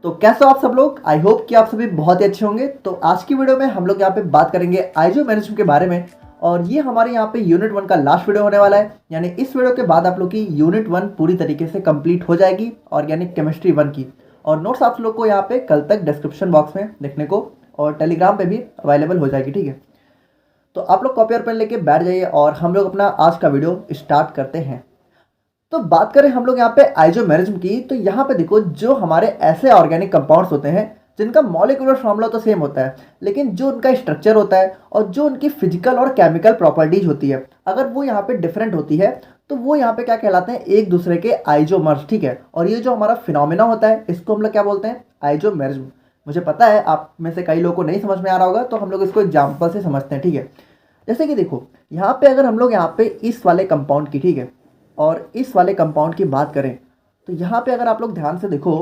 तो कैसे हो आप सब लोग। आई होप कि आप सभी बहुत ही अच्छे होंगे। तो आज की वीडियो में हम लोग यहाँ पे बात करेंगे आइसोमेरिज्म के बारे में। और ये हमारे यहाँ पे यूनिट 1 का लास्ट वीडियो होने वाला है। यानी इस वीडियो के बाद आप लोग की यूनिट 1 पूरी तरीके से कंप्लीट हो जाएगी, ऑर्गेनिक केमिस्ट्री 1 की। और नोट्स आप लोग को यहाँ पे कल तक डिस्क्रिप्शन बॉक्स में देखने को और टेलीग्राम पे भी अवेलेबल हो जाएगी, ठीक है। तो आप लोग कॉपी और पेन लेके बैठ जाइए और हम लोग अपना आज का वीडियो स्टार्ट करते हैं। तो बात करें हम लोग यहाँ पे आइसोमेरिज्म की, तो यहाँ पे देखो जो हमारे ऐसे ऑर्गेनिक कंपाउंड्स होते हैं जिनका मॉलिक्यूलर फॉर्मूला तो सेम होता है, लेकिन जो उनका स्ट्रक्चर होता है और जो उनकी फिजिकल और केमिकल प्रॉपर्टीज होती है, अगर वो यहाँ पे डिफरेंट होती है तो वो यहाँ पे क्या कहलाते हैं, एक दूसरे के आइसोमर्स, ठीक है। और ये जो हमारा फिनोमेना होता है इसको हम लोग क्या बोलते हैं, आइसोमेरिज्म। मुझे पता है आप में से कई लोगों को नहीं समझ में आ रहा होगा, तो हम लोग इसको एग्जाम्पल से समझते हैं, ठीक है। जैसे कि देखो यहाँ पे अगर हम लोग यहाँ पे इस वाले कंपाउंड की, ठीक है, और इस वाले कंपाउंड की बात करें तो यहाँ पे अगर आप लोग ध्यान से देखो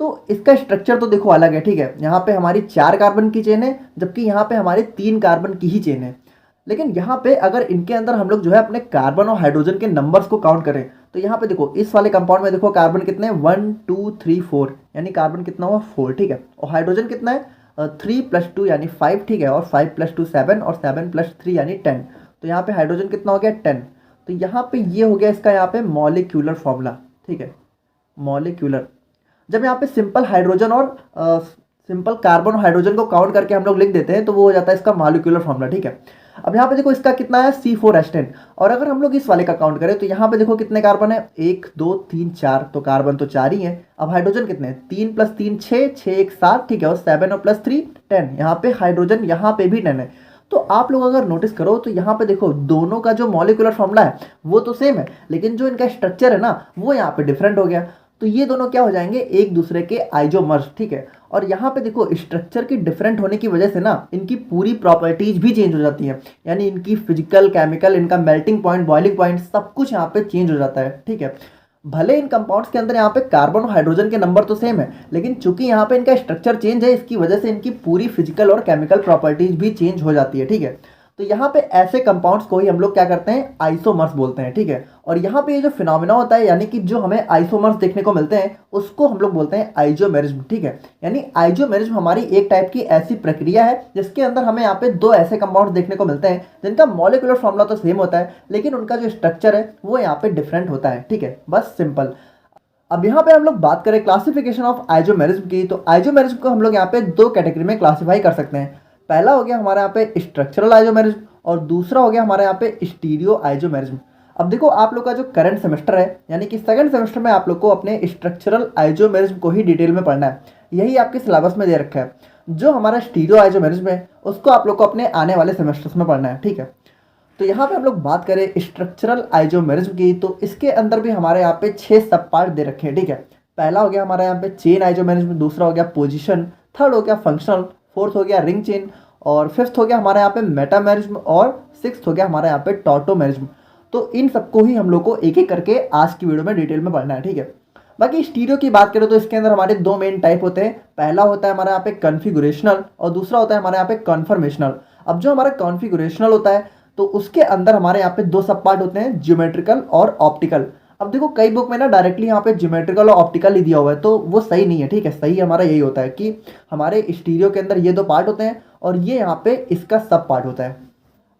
तो इसका स्ट्रक्चर तो देखो अलग है, ठीक है। यहाँ पे हमारी 4 कार्बन की चेन है, जबकि यहाँ पे हमारे 3 कार्बन की ही चेन है। लेकिन यहाँ पे अगर इनके अंदर हम लोग जो है अपने कार्बन और हाइड्रोजन के नंबर्स को काउंट करें तो यहाँ पे देखो इस वाले कंपाउंड में देखो कार्बन कितने हैं, 1 2 3 4, यानी कार्बन कितना हुआ 4, ठीक है। और हाइड्रोजन कितना है, 3 + 2 यानी 5, ठीक है। और 5 + 2 7 और 7 + 3 यानी 10। तो यहाँ पे हाइड्रोजन कितना हो गया 10। तो यहाँ पे ये हो गया इसका यहाँ पे मॉलिक्यूलर फॉर्मूला, ठीक है, मॉलिक्यूलर। जब यहाँ पे सिंपल हाइड्रोजन और सिंपल कार्बन और हाइड्रोजन को काउंट करके हम लोग लिख देते हैं तो वो हो जाता है इसका मॉलिक्यूलर फॉर्मूला, ठीक है। अब यहाँ पे देखो इसका कितना है, C4H10। और अगर हम लोग इस वाले का काउंट करें तो यहाँ पे देखो कितने कार्बन है, 1 2 3 4, तो कार्बन तो 4 ही है। अब हाइड्रोजन कितने हैं, 3 + 3 6, 6 1 7, ठीक है। और 7 और +3 10, यहाँ पे हाइड्रोजन यहाँ पे भी 10 है। तो आप लोग अगर नोटिस करो तो यहाँ पे देखो दोनों का जो मॉलिक्यूलर फॉर्मूला है वो तो सेम है, लेकिन जो इनका स्ट्रक्चर है ना वो यहाँ पे डिफरेंट हो गया। तो ये दोनों क्या हो जाएंगे, एक दूसरे के आइसोमर्स, ठीक है। और यहाँ पे देखो स्ट्रक्चर की डिफरेंट होने की वजह से ना इनकी पूरी प्रॉपर्टीज भी चेंज हो जाती है। यानी इनकी फिजिकल, केमिकल, इनका मेल्टिंग पॉइंट, बॉइलिंग पॉइंट सब कुछ यहाँ पे चेंज हो जाता है, ठीक है। भले इन कंपाउंड्स के अंदर यहाँ पे कार्बन और हाइड्रोजन के नंबर तो सेम है, लेकिन चूंकि यहाँ पे इनका स्ट्रक्चर चेंज है, इसकी वजह से इनकी पूरी फिजिकल और केमिकल प्रॉपर्टीज भी चेंज हो जाती है, ठीक है। तो यहाँ पे ऐसे कंपाउंड्स को ही हम लोग क्या करते हैं, आइसोमर्स बोलते हैं, ठीक है। और यहाँ पे ये जो फिनोमेना होता है, यानी कि जो हमें आइसोमर्स देखने को मिलते हैं उसको हम लोग बोलते हैं आइसोमेरिज्म, ठीक है। यानी आइसोमेरिज्म हमारी एक टाइप की ऐसी प्रक्रिया है जिसके अंदर हमें यहाँ पे 2 ऐसे कंपाउंड्स देखने को मिलते हैं जिनका मॉलिक्यूलर फॉर्मूला तो सेम होता है, लेकिन उनका जो स्ट्रक्चर है वो यहाँ पे डिफरेंट होता है, ठीक है। बस सिंपल। अब यहाँ पे हम लोग बात करें क्लासिफिकेशन ऑफ आइसोमेरिज्म की, तो आइसोमेरिज्म को हम लोग यहाँ पे 2 कैटेगरी में क्लासीफाई कर सकते हैं। पहला हो गया हमारे यहाँ पे स्ट्रक्चरल आइसोमेरिज्म और दूसरा हो गया हमारे यहाँ पे स्टीरियो आइसोमेरिज्म। अब देखो आप लोग का जो करंट सेमेस्टर है, यानी कि सेकंड सेमेस्टर में आप लोग को अपने स्ट्रक्चरल आइसोमेरिज्म को ही डिटेल में पढ़ना है, यही आपके सिलेबस में दे रखा है। जो हमारा स्टीरियो आइसोमेरिज्म है उसको आप लोग को अपने आने वाले सेमेस्टर्स में पढ़ना है, ठीक है। तो यहाँ पे हम लोग बात करें स्ट्रक्चरल आइसोमेरिज्म की, तो इसके अंदर भी हमारे यहाँ पे 6 सब पार्ट दे रखे हैं, ठीक है। पहला हो गया हमारे यहाँ पे चेन आइसोमेरिज्म, दूसरा हो गया पोजीशन, थर्ड हो गया फंक्शनल, फोर्थ हो गया रिंग चेन, और फिफ्थ हो गया हमारे यहाँ पे मेटामेरिज्म, और सिक्स्थ हो गया हमारे यहाँ पे टॉटोमेरिज्म। तो इन सबको ही हम लोग को एक एक करके आज की वीडियो में डिटेल में पढ़ना है, ठीक है। बाकी स्टीरियो की बात करें तो इसके अंदर हमारे 2 मेन टाइप होते हैं। पहला होता है हमारे यहाँ पे कॉन्फ़िगरेशनल और दूसरा होता है हमारे यहाँ पे कन्फर्मेशनल। अब जो हमारा कॉन्फ़िगरेशनल होता है तो उसके अंदर हमारे यहाँ पे 2 सब पार्ट होते हैं, ज्योमेट्रिकल और ऑप्टिकल। अब देखो कई बुक में ना डायरेक्टली यहाँ पे ज्योमेट्रिकल और ऑप्टिकल ही दिया हुआ है, तो वो सही नहीं है, ठीक है। सही हमारा यही होता है कि हमारे स्टीरियो के अंदर ये 2 पार्ट होते हैं और ये यहाँ पे इसका सब पार्ट होता है।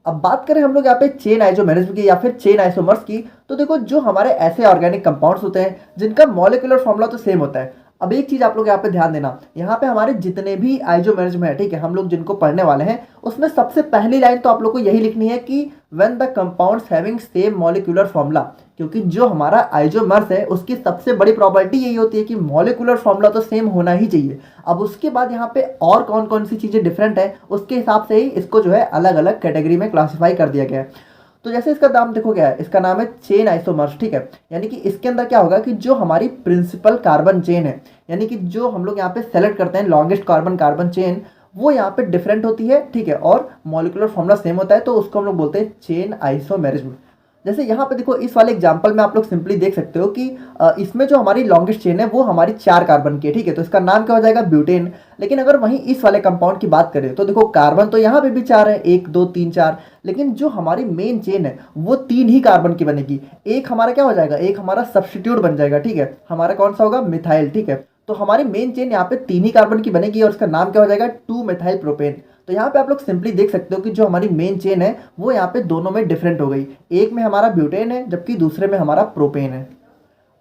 अब बात करें हम लोग यहाँ पे चेन आइसोमेरिज्म की या फिर चेन आइसोमर्स की, तो देखो जो हमारे ऐसे ऑर्गेनिक कंपाउंड्स होते हैं जिनका मॉलिक्यूलर फॉर्मूला तो सेम होता है। अब एक चीज आप लोग यहाँ पे ध्यान देना, यहाँ पे हमारे जितने भी आइसोमेरिज्म है, ठीक है, हम लोग जिनको पढ़ने वाले हैं उसमें सबसे पहली लाइन तो आप लोग को यही लिखनी है कि when the compounds having same molecular formula. क्योंकि जो हमारा आइसोमर्स है उसकी सबसे बड़ी प्रॉपर्टी यही होती है कि मॉलिक्यूलर फॉर्मूला तो सेम होना ही चाहिए। अब उसके बाद यहाँ पे और कौन कौन सी चीज़ें डिफरेंट है उसके हिसाब से ही इसको जो है अलग अलग कैटेगरी में क्लासीफाई कर दिया गया है। तो जैसे इसका नाम देखो क्या है, इसका नाम है चेन आइसोमर्स, ठीक है। यानी कि इसके अंदर क्या होगा कि जो हमारी प्रिंसिपल कार्बन चेन है, यानी कि जो हम लोग यहाँ पे सेलेक्ट करते हैं लॉन्गेस्ट कार्बन चेन, वो यहाँ पे डिफरेंट होती है, ठीक है। और मॉलिक्यूलर फॉर्मूला सेम होता है, तो उसको हम लोग बोलते हैं चेन आइसोमेरिज्म। जैसे यहाँ पे देखो इस वाले एग्जांपल में आप लोग सिंपली देख सकते हो कि इसमें जो हमारी लॉन्गेस्ट चेन है वो हमारी 4 कार्बन की है, ठीक है। तो इसका नाम क्या हो जाएगा, ब्यूटेन। लेकिन अगर वहीं इस वाले कंपाउंड की बात करें तो देखो कार्बन तो यहाँ पे भी 4 है, 1 2 3 4, लेकिन जो हमारी मेन चेन है वो 3 ही कार्बन की बनेगी। एक हमारा क्या हो जाएगा, एक हमारा सब्स्टिट्यूट बन जाएगा, ठीक है। हमारा कौन सा होगा, मिथाइल, ठीक है। तो हमारी मेन चेन यहाँ पे 3 ही कार्बन की बनेगी और उसका नाम क्या हो जाएगा 2 मेथाइल प्रोपेन। तो यहाँ पे आप लोग सिंपली देख सकते हो कि जो हमारी मेन चेन है वो यहाँ पे दोनों में डिफरेंट हो गई, एक में हमारा ब्यूटेन है जबकि दूसरे में हमारा प्रोपेन है।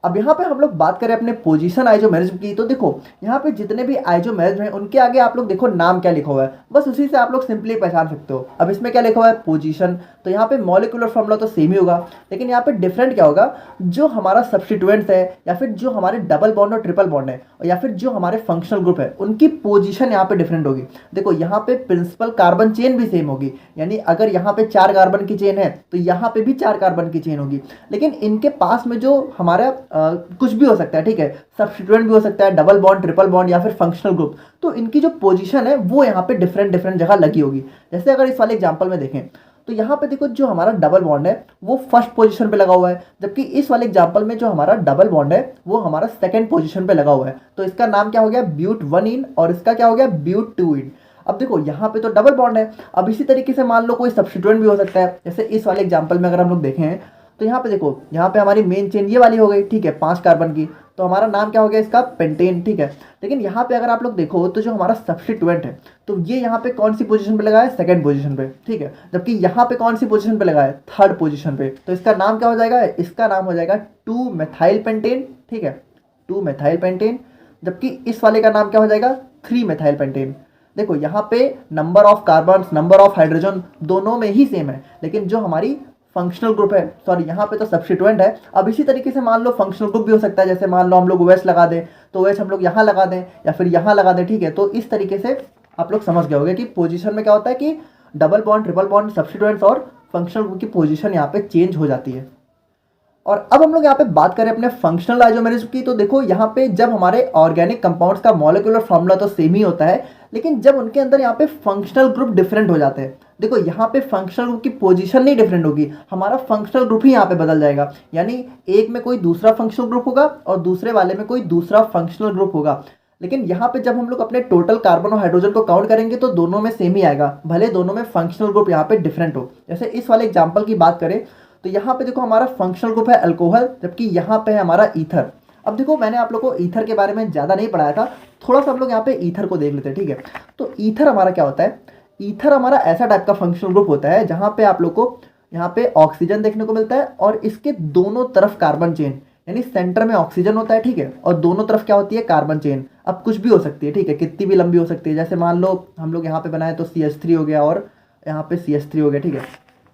अब यहाँ पे हम लोग बात करें अपने पोजीशन आइसोमेरिज्म की, तो देखो यहाँ पे जितने भी आइसोमेरिज्म हैं उनके आगे आप लोग देखो नाम क्या लिखा हुआ है, बस उसी से आप लोग सिंपली पहचान सकते हो। अब इसमें क्या लिखा हुआ है पोजीशन, तो यहाँ पे मॉलिक्यूलर फॉर्मूला तो सेम ही होगा, लेकिन यहाँ पे डिफरेंट क्या होगा, जो हमारा सब्स्टिट्यूएंट्स है या फिर जो हमारे डबल बॉन्ड और ट्रिपल बॉन्ड है या फिर जो हमारे फंक्शनल ग्रुप है उनकी पोजीशन यहाँ पे डिफरेंट होगी। देखो यहाँ पे प्रिंसिपल कार्बन चेन भी सेम होगी, यानी अगर यहाँ पे 4 कार्बन की चेन है तो यहाँ पे भी 4 कार्बन की चेन होगी, लेकिन इनके पास में जो हमारा कुछ भी हो सकता है, ठीक है, सब्स्टिट्यूएंट भी हो सकता है, डबल बॉन्ड, ट्रिपल बॉन्ड या फिर फंक्शनल ग्रुप, तो इनकी जो पोजीशन है वो यहाँ पे डिफरेंट डिफरेंट जगह लगी होगी। जैसे अगर इस वाले एग्जांपल में देखें तो यहाँ पे देखो जो हमारा डबल बॉन्ड है वो फर्स्ट पोजीशन पे लगा हुआ है, जबकि इस वाले एग्जांपल में जो हमारा डबल बॉन्ड है वो हमारा सेकंड पोजीशन पे लगा हुआ है। तो इसका नाम क्या हो गया ब्यूट 1 इन और इसका क्या हो गया ब्यूट 2 इन। अब देखो यहाँ पे तो डबल बॉन्ड है, अब इसी तरीके से मान लो कोई सब्स्टिट्यूएंट भी हो सकता है। जैसे इस वाले एग्जांपल में अगर हम लोग देखें तो यहाँ पे देखो यहाँ पे हमारी मेन चेन ये वाली हो गई, ठीक है, 5 कार्बन की, तो हमारा नाम क्या हो गया इसका पेंटेन, ठीक है। लेकिन यहाँ पे अगर आप लोग देखो तो जो हमारा सब्स्टिट्यूएंट है तो ये यहाँ पे कौन सी पोजीशन पे लगा है, सेकंड पोजीशन पे, ठीक है, जबकि यहाँ पे कौन सी पोजीशन पे लगा है, थर्ड पोजीशन पे। तो इसका नाम क्या हो जाएगा, इसका नाम हो जाएगा 2 मेथाइल पेंटेन, ठीक है, 2 मेथाइल पेंटेन, जबकि इस वाले का नाम क्या हो जाएगा 3 मेथाइल पेंटेन। देखो यहाँ पे number of carbon, number of hydrogen दोनों में ही सेम है, लेकिन जो हमारी फंक्शनल ग्रुप है, सॉरी यहाँ पे तो सब्स्टिट्यूएंट है। अब इसी तरीके से मान लो फंक्शनल ग्रुप भी हो सकता है, जैसे मान लो हम लोग OH लगा दें तो OH हम लोग यहाँ लगा दें या फिर यहाँ लगा दें, ठीक है। तो इस तरीके से आप लोग समझ गए होंगे कि पोजीशन में क्या होता है कि double bond, triple bond, substituents और फंक्शनल ग्रुप की पोजीशन यहाँ पे चेंज हो जाती है। और अब हम लोग यहाँ पे बात करें अपने फंक्शनल आइसोमेरिज्म की, तो देखो यहाँ पे जब हमारे ऑर्गेनिक कंपाउंड्स का मॉलिक्यूलर फॉर्मूला तो सेम ही होता है, लेकिन जब उनके अंदर यहाँ पे फंक्शनल ग्रुप डिफरेंट हो जाते हैं, देखो यहाँ पे फंक्शनल ग्रुप की पोजीशन नहीं डिफरेंट होगी, हमारा फंक्शनल ग्रुप ही यहाँ पे बदल जाएगा। यानी एक में कोई दूसरा फंक्शनल ग्रुप होगा और दूसरे वाले में कोई दूसरा फंक्शनल ग्रुप होगा, लेकिन यहाँ पे जब हम लोग अपने टोटल कार्बन और हाइड्रोजन को काउंट करेंगे तो दोनों में सेम ही आएगा, भले दोनों में फंक्शनल ग्रुप यहाँ पे डिफरेंट हो। जैसे इस वाले एग्जाम्पल की बात करें तो यहाँ पे देखो हमारा फंक्शनल ग्रुप है अल्कोहल, जबकि यहाँ पे है हमारा ईथर। अब देखो मैंने आप लोग को ईथर के बारे में ज़्यादा नहीं पढ़ाया था, थोड़ा सा हम लोग यहाँ पे ईथर को देख लेते हैं, ठीक है। तो ईथर हमारा क्या होता है, ईथर हमारा ऐसा टाइप का फंक्शनल ग्रुप होता है जहाँ पे आप लोग को यहाँ पे ऑक्सीजन देखने को मिलता है और इसके दोनों तरफ कार्बन चेन, यानी सेंटर में ऑक्सीजन होता है, ठीक है, और दोनों तरफ क्या होती है कार्बन चेन। अब कुछ भी हो सकती है, ठीक है, कितनी भी लंबी हो सकती है। जैसे मान लो हम लोग यहाँ पे बनाए तो CH3 हो गया और यहाँ पे CH3 हो गया, ठीक है।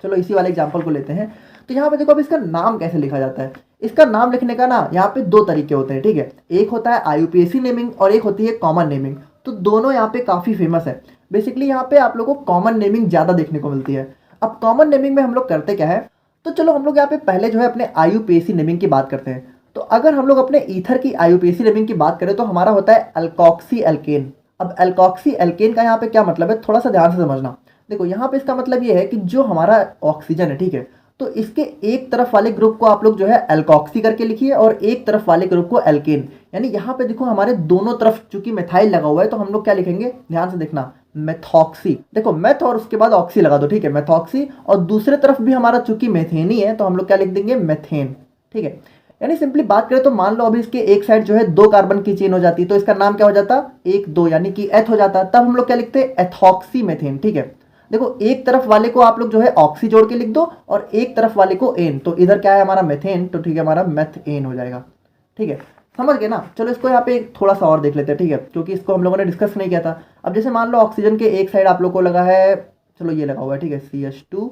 चलो इसी वाले एग्जाम्पल को लेते हैं। तो यहाँ पे देखो अब इसका नाम कैसे लिखा जाता है। इसका नाम लिखने का ना यहाँ पे 2 तरीके होते हैं, ठीक है, एक होता है IUPAC नेमिंग और एक होती है कॉमन नेमिंग। तो दोनों यहाँ पे काफ़ी फेमस है। बेसिकली यहाँ पे आप लोगों को कॉमन नेमिंग ज़्यादा देखने को मिलती है। अब कॉमन नेमिंग में हम लोग करते क्या है, तो चलो हम लोग यहाँ पे पहले जो है अपने IUPAC नेमिंग की बात करते हैं। तो अगर हम लोग अपने ईथर की IUPAC नेमिंग की बात करें तो हमारा होता है अल्कोक्सी एल्केन। अब अल्कोक्सी एल्केन का यहाँ पे क्या मतलब है, थोड़ा सा ध्यान से समझना। देखो यहाँ पे इसका मतलब ये है कि जो हमारा ऑक्सीजन है, ठीक है, तो इसके एक तरफ वाले ग्रुप को आप लोग जो है अल्कोक्सी करके लिखिए और एक तरफ वाले ग्रुप को एल्केन। यानी यहाँ पे देखो हमारे दोनों तरफ चूंकि मिथाइल लगा हुआ है तो हम लोग क्या लिखेंगे, ध्यान से देखना, मेथॉक्सी। देखो मेथ और उसके बाद ऑक्सी लगा दो, ठीक है, मेथॉक्सी। और दूसरे तरफ भी हमारा चूंकि मेथेन ही है तो हम लोग क्या लिख देंगे, मेथेन, ठीक है। यानी सिंपली बात करें तो मान लो अभी इसके एक साइड जो है 2 कार्बन की चेन हो जाती, तो इसका नाम क्या हो जाता, 1 2 यानी कि एथ हो जाता। तब हम लोग क्या लिखते हैं, एथॉक्सी मेथेन, ठीक है। देखो एक तरफ वाले को आप लोग जो है ऑक्सी जोड़ के लिख दो और एक तरफ वाले को एन, तो इधर क्या है हमारा मेथेन, तो ठीक है हमारा मेथेन हो जाएगा, ठीक है, समझ गए ना। चलो इसको यहाँ पे थोड़ा सा और देख लेते हैं, ठीक है, क्योंकि इसको हम लोगों ने डिस्कस नहीं किया था। अब जैसे मान लो ऑक्सीजन के एक साइड आप लोग को लगा है, चलो ये लगा हुआ है, ठीक है, CH2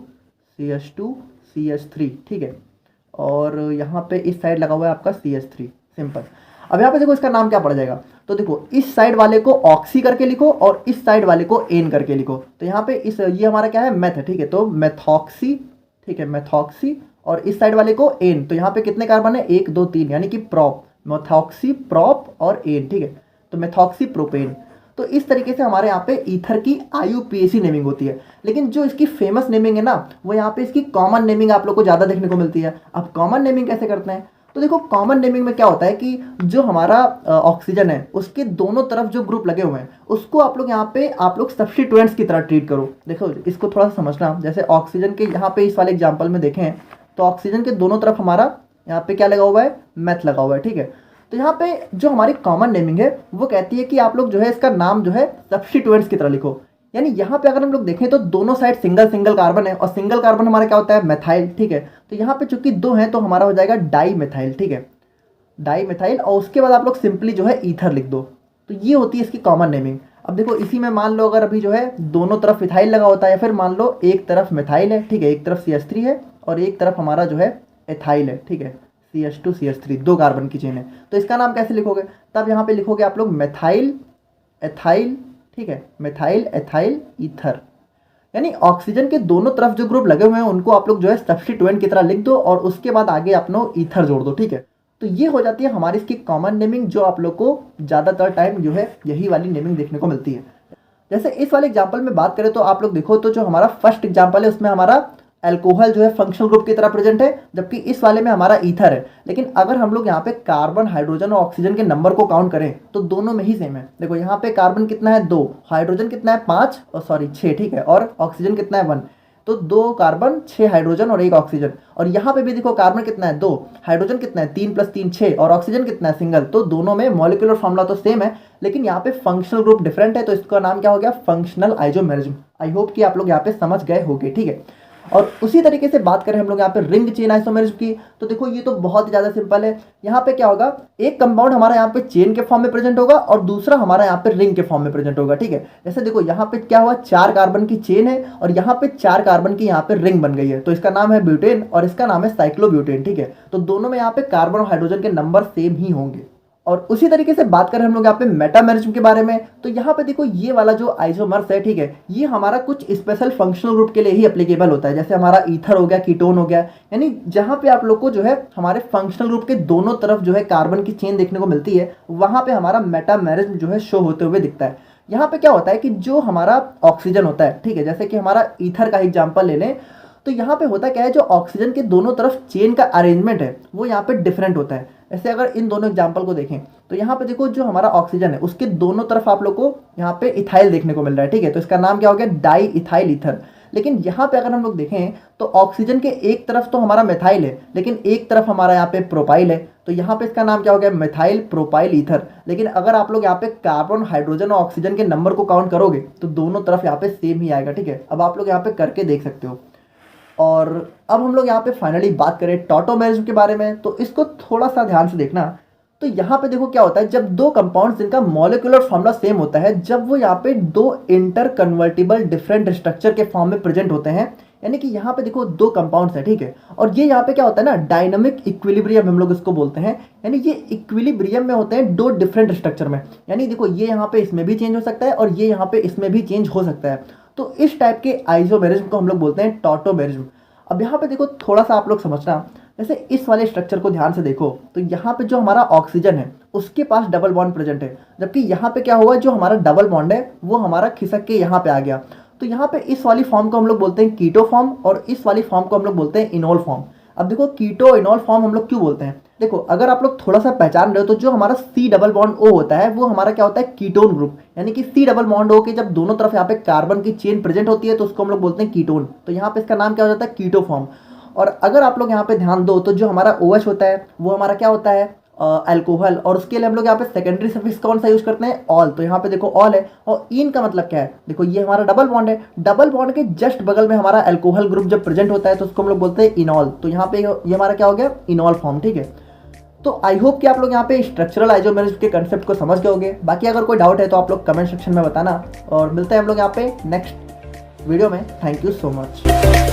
CH2 CH3, ठीक है, और यहाँ पे इस साइड लगा हुआ है आपका CH3, सिंपल। अब यहाँ पे देखो इसका नाम क्या पड़ जाएगा, तो देखो इस साइड वाले को ऑक्सी करके लिखो और इस साइड वाले को एन करके लिखो। तो यहाँ पे इस ये हमारा क्या है, मेथ है, ठीक है, तो मेथॉक्सी, ठीक है, मेथॉक्सी, और इस साइड वाले को एन। तो यहाँ पे कितने कार्बन है, 1 2 3, यानी कि प्रोप, मेथॉक्सी प्रोप और एन, ठीक है, तो मेथॉक्सी प्रोपेन। तो इस तरीके से हमारे यहाँ पे ईथर की IUPAC नेमिंग होती है। लेकिन जो इसकी फेमस नेमिंग है ना, वो यहाँ पे इसकी कॉमन नेमिंग आप लोग को ज़्यादा देखने को मिलती है। अब कॉमन नेमिंग कैसे करते हैं, तो देखो कॉमन नेमिंग में क्या होता है कि जो हमारा ऑक्सीजन है उसके दोनों तरफ जो ग्रुप लगे हुए हैं उसको आप लोग यहाँ पे आप लोग सब्स्टिट्यूएंट्स की तरह ट्रीट करो। देखो इसको थोड़ा सा समझना, जैसे ऑक्सीजन के यहाँ पे इस वाले एग्जाम्पल में देखें तो ऑक्सीजन के दोनों तरफ हमारा यहाँ पे क्या लगा हुआ है, मैथ लगा हुआ है, ठीक है। तो यहाँ पे जो हमारी कॉमन नेमिंग है वो कहती है कि आप लोग जो है इसका नाम जो है सब्स्टिट्यूएंट्स की तरह लिखो। यानी यहाँ पे अगर हम लोग देखें तो दोनों साइड सिंगल सिंगल कार्बन है और सिंगल कार्बन हमारा क्या होता है मेथाइल, ठीक है। तो यहाँ पे चूंकि दो हैं तो हमारा हो जाएगा डाई मेथाइल, ठीक है, डाई मेथाइल। और उसके बाद आप लोग सिंपली जो है ईथर लिख दो। तो ये होती है इसकी कॉमन नेमिंग। अब देखो इसी में मान लो अगर अभी जो है दोनों तरफ इथाइल लगा होता है, या फिर मान लो एक तरफ मिथाइल है, ठीक है, एक तरफ CH3 है और एक तरफ हमारा जो है एथाइल है, ठीक है, CH2 CH3 दो कार्बन की चेन है। तो इसका नाम कैसे लिखोगे? तब यहाँ पे लिखोगे आप लोग मेथाइल एथाइल, ठीक है, मेथाइल एथाइल ईथर। यानी ऑक्सीजन के दोनों तरफ जो ग्रुप लगे हुए हैं उनको आप लोग जो है सब्स्टिट्यूएंट की तरह लिख दो और उसके बाद आगे अपना ईथर जोड़ दो, ठीक है। तो ये हो जाती है हमारी इसकी कॉमन नेमिंग, जो आप लोग को ज़्यादातर टाइम जो है यही वाली नेमिंग देखने को मिलती है। जैसे इस वाले एग्जांपल में बात करें तो आप लोग देखो तो जो हमारा फर्स्ट एग्जांपल है उसमें हमारा अल्कोहल जो है फंक्शनल ग्रुप की तरह प्रेजेंट है, जबकि इस वाले में हमारा ईथर है। लेकिन अगर हम लोग यहाँ पे कार्बन, हाइड्रोजन और ऑक्सीजन के नंबर को काउंट करें तो दोनों में ही सेम है। देखो यहाँ पे कार्बन कितना है 2, हाइड्रोजन कितना है 5 और 6, ठीक है, और ऑक्सीजन कितना है 1। तो 2 कार्बन 6 हाइड्रोजन और 1 ऑक्सीजन। और यहाँ पे भी देखो कार्बन कितना है 2, हाइड्रोजन कितना है 3 + 3 6 और ऑक्सीजन कितना है सिंगल। तो दोनों में मॉलिक्यूलर फॉर्मूला तो सेम है लेकिन यहाँ पे फंक्शनल ग्रुप डिफरेंट है, तो इसका नाम क्या हो गया? Functional isomerism. आई होप कि आप लोग यहाँ पे समझ गए होंगे, ठीक है। और उसी तरीके से बात करें हम लोग यहाँ पे रिंग चेन आइसोमेरिज्म की, तो देखो ये तो बहुत ही ज़्यादा सिंपल है। यहाँ पे क्या होगा, एक कंपाउंड हमारा यहाँ पे चेन के फॉर्म में प्रेजेंट होगा और दूसरा हमारा यहाँ पे रिंग के फॉर्म में प्रेजेंट होगा, ठीक है। जैसे देखो यहाँ पे क्या हुआ, 4 कार्बन की चेन है और यहाँ पे 4 कार्बन की यहाँ पे रिंग बन गई है, तो इसका नाम है ब्यूटेन और इसका नाम है साइक्लोब्यूटेन, ठीक है। तो दोनों में यहाँ पे कार्बन और हाइड्रोजन के नंबर सेम ही होंगे। और उसी तरीके से बात करें हम लोग यहाँ पे मेटामेरिज्म के बारे में, तो यहाँ पे देखो ये वाला जो आइसोमर्स है, ठीक है, ये हमारा कुछ स्पेशल फंक्शनल ग्रुप के लिए ही एप्लीकेबल होता है। जैसे हमारा ईथर हो गया, कीटोन हो गया, यानी जहाँ पे आप लोग को जो है हमारे फंक्शनल ग्रुप के दोनों तरफ जो है कार्बन की चेन देखने को मिलती है, वहाँ पे हमारा मेटामेरिज्म जो है शो होते हुए दिखता है। यहाँ पे क्या होता है कि जो हमारा ऑक्सीजन होता है, ठीक है, जैसे कि हमारा ईथर का एग्जाम्पल ले लें, तो यहाँ पे होता क्या है, जो ऑक्सीजन के दोनों तरफ चेन का अरेंजमेंट है वो यहाँ पे डिफरेंट होता है। ऐसे अगर इन दोनों एग्जाम्पल को देखें तो यहाँ पे देखो जो हमारा ऑक्सीजन है उसके दोनों तरफ आप लोग को यहाँ पे इथाइल देखने को मिल रहा है, ठीक है, तो इसका नाम क्या हो गया? Di ethyl ether. लेकिन यहाँ पे अगर हम लोग देखें तो ऑक्सीजन के एक तरफ तो हमारा मेथाइल है लेकिन एक तरफ हमारा यहाँ पे प्रोपाइल है, तो यहाँ पे इसका नाम क्या हो गया? Methyl propyl ether. लेकिन अगर आप लोग यहाँ पे कार्बन, हाइड्रोजन और ऑक्सीजन के नंबर को काउंट करोगे तो दोनों तरफ यहाँ पे सेम ही आएगा, ठीक है। अब आप लोग यहाँ पे करके देख सकते हो। और अब हम लोग यहाँ पे फाइनली बात करें टॉटोमेरिज्म के बारे में, तो इसको थोड़ा सा ध्यान से देखना। तो यहाँ पे देखो क्या होता है, जब दो कंपाउंड्स जिनका मॉलिक्यूलर फॉर्मूला सेम होता है, जब वो यहाँ पे दो इंटर कन्वर्टिबल डिफरेंट स्ट्रक्चर के फॉर्म में प्रेजेंट होते हैं, यानी कि यहाँ पे देखो दो कंपाउंड्स हैं, ठीक है, और ये यहाँ पे क्या होता है ना, डायनामिक इक्विलिब्रियम हम लोग इसको बोलते हैं। यानी ये इक्विलिब्रियम में होते हैं दो डिफरेंट स्ट्रक्चर में, यानी देखो ये यहाँ पे इसमें भी चेंज हो सकता है और ये यहाँ पे इसमें भी चेंज हो सकता है। तो इस टाइप के आइसोमेरिज्म को हम लोग बोलते हैं टॉटोमेरिज्म। अब यहाँ पे देखो थोड़ा सा आप लोग समझना, जैसे इस वाले स्ट्रक्चर को ध्यान से देखो तो यहाँ पे जो हमारा ऑक्सीजन है उसके पास डबल बॉन्ड प्रेजेंट है, जबकि यहाँ पे क्या हुआ, जो हमारा डबल बॉन्ड है वो हमारा खिसक के यहाँ पे आ गया। तो यहाँ पे इस वाली फॉर्म को हम लोग बोलते हैं कीटो फॉर्म और इस वाली फॉर्म को हम लोग बोलते हैं इनोल फॉर्म। अब देखो कीटो इनोल फॉर्म हम लोग क्यों बोलते हैं, देखो अगर आप लोग थोड़ा सा पहचान रहे हो तो जो हमारा सी डबल बॉन्ड ओ होता है वो हमारा क्या होता है, कीटोन ग्रुप। यानी कि सी डबल बॉन्ड ओ के जब दोनों तरफ यहाँ पे कार्बन की चेन प्रेजेंट होती है तो उसको हम लोग बोलते हैं कीटोन। तो यहाँ पे इसका नाम क्या हो जाता है, कीटो फॉर्म। और अगर आप लोग यहाँ पे ध्यान दो तो जो हमारा OH होता है वो हमारा क्या होता है, अल्कोहल, और उसके लिए हम लोग यहाँ पे सेकेंडरी सफिक्स कौन सा यूज करते हैं, ऑल। तो यहाँ पे देखो ऑल है और इन का मतलब क्या है, देखो ये हमारा डबल बॉन्ड है, डबल बॉन्ड के जस्ट बगल में हमारा अल्कोहल ग्रुप जब प्रेजेंट होता है तो उसको हम लोग बोलते हैं इनॉल। तो यहाँ पे ये हमारा क्या हो गया, इनॉल फॉर्म, ठीक है। तो आई होप कि आप लोग यहाँ पे स्ट्रक्चरल आइसोमेरिज्म के कंसेप्ट को समझ गए होंगे। बाकी अगर कोई डाउट है तो आप लोग कमेंट सेक्शन में बताना, और मिलते हैं हम लोग यहाँ पे नेक्स्ट वीडियो में। Thank you so much.